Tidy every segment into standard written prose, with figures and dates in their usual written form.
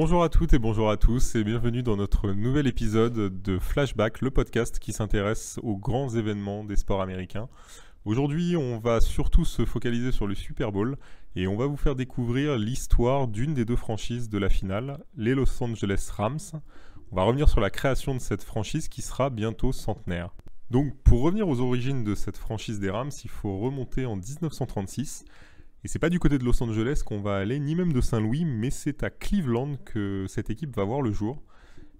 Bonjour à toutes et bonjour à tous et bienvenue dans notre nouvel épisode de Flashback, le podcast qui s'intéresse aux grands événements des sports américains. Aujourd'hui, on va surtout se focaliser sur le Super Bowl et on va vous faire découvrir l'histoire d'une des deux franchises de la finale, les Los Angeles Rams. On va revenir sur la création de cette franchise qui sera bientôt centenaire. Donc pour revenir aux origines de cette franchise des Rams, il faut remonter en 1936. Et c'est pas du côté de Los Angeles qu'on va aller, ni même de Saint-Louis, mais c'est à Cleveland que cette équipe va voir le jour.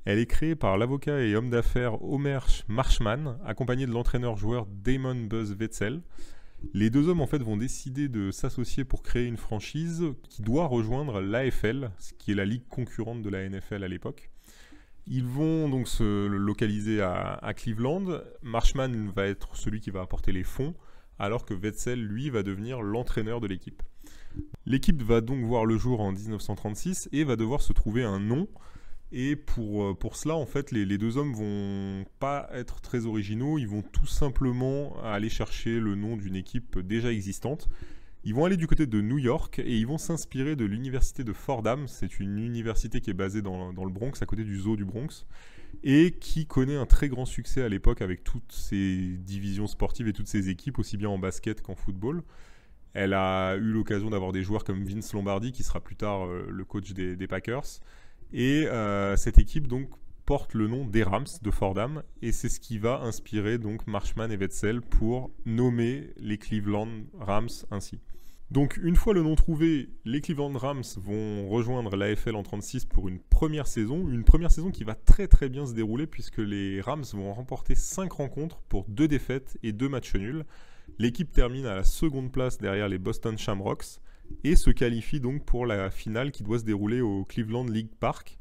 Elle est créée par l'avocat et homme d'affaires Homer Marshman, accompagné de l'entraîneur-joueur Damon Buzz Wetzel. Les deux hommes en fait vont décider de s'associer pour créer une franchise qui doit rejoindre l'AFL, ce qui est la ligue concurrente de la NFL à l'époque. Ils vont donc se localiser à Cleveland. Marshman va être celui qui va apporter les fonds, alors que Wetzel, lui, va devenir l'entraîneur de l'équipe. L'équipe va donc voir le jour en 1936 et va devoir se trouver un nom. Et pour cela, en fait, les deux hommes vont pas être très originaux. Ils vont tout simplement aller chercher le nom d'une équipe déjà existante. Ils vont aller du côté de New York et ils vont s'inspirer de l'université de Fordham. C'est une université qui est basée dans le Bronx, à côté du zoo du Bronx, et qui connaît un très grand succès à l'époque avec toutes ses divisions sportives et toutes ses équipes, aussi bien en basket qu'en football. Elle a eu l'occasion d'avoir des joueurs comme Vince Lombardi, qui sera plus tard le coach des Packers. Et cette équipe donc porte le nom des Rams de Fordham, et c'est ce qui va inspirer donc Marshman et Wetzel pour nommer les Cleveland Rams ainsi. Donc une fois le nom trouvé, les Cleveland Rams vont rejoindre l'AFL en 36 pour une première saison qui va très très bien se dérouler puisque les Rams vont remporter 5 rencontres pour 2 défaites et 2 matchs nuls. L'équipe termine à la seconde place derrière les Boston Shamrocks et se qualifie donc pour la finale qui doit se dérouler au Cleveland League Park.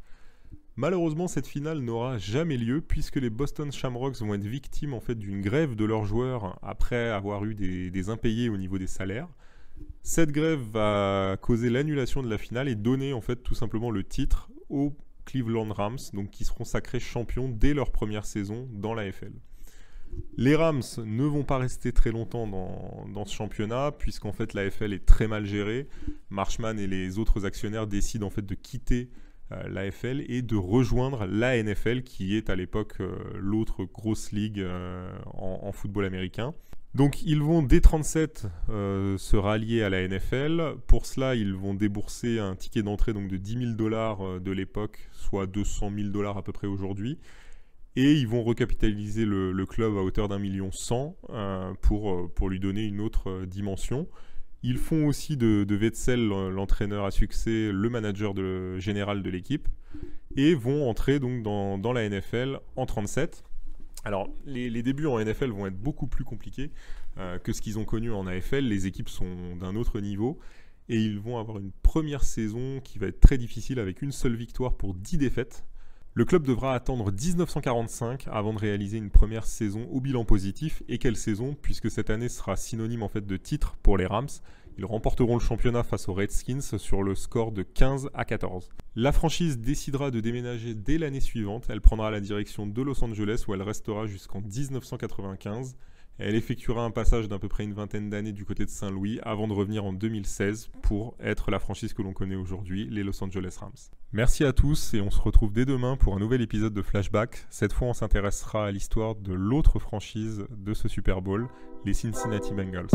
Malheureusement, cette finale n'aura jamais lieu puisque les Boston Shamrocks vont être victimes en fait d'une grève de leurs joueurs après avoir eu des impayés au niveau des salaires. Cette grève va causer l'annulation de la finale et donner en fait tout simplement le titre aux Cleveland Rams, donc qui seront sacrés champions dès leur première saison dans l'AFL. Les Rams ne vont pas rester très longtemps dans ce championnat puisqu'en fait l'AFL est très mal gérée. Marshman et les autres actionnaires décident en fait de quitter l'AFL et de rejoindre la NFL qui est à l'époque l'autre grosse ligue en football américain. Donc ils vont dès 37 se rallier à la NFL. Pour cela, ils vont débourser un ticket d'entrée donc de $10 000 de l'époque, soit $200 000 à peu près aujourd'hui. Et ils vont recapitaliser le club à hauteur d'1,1 million pour lui donner une autre dimension. Ils font aussi de Wetzel, l'entraîneur à succès, le manager général de l'équipe, et vont entrer donc dans la NFL en 37. Alors, les débuts en NFL vont être beaucoup plus compliqués que ce qu'ils ont connu en AFL. Les équipes sont d'un autre niveau et ils vont avoir une première saison qui va être très difficile avec une seule victoire pour 10 défaites. Le club devra attendre 1945 avant de réaliser une première saison au bilan positif. Et quelle saison, puisque cette année sera synonyme en fait de titre pour les Rams. Ils remporteront le championnat face aux Redskins sur le score de 15-14. La franchise décidera de déménager dès l'année suivante. Elle prendra la direction de Los Angeles où elle restera jusqu'en 1995. Elle effectuera un passage d'à peu près une vingtaine d'années du côté de Saint-Louis avant de revenir en 2016 pour être la franchise que l'on connaît aujourd'hui, les Los Angeles Rams. Merci à tous et on se retrouve dès demain pour un nouvel épisode de Flashback. Cette fois, on s'intéressera à l'histoire de l'autre franchise de ce Super Bowl, les Cincinnati Bengals.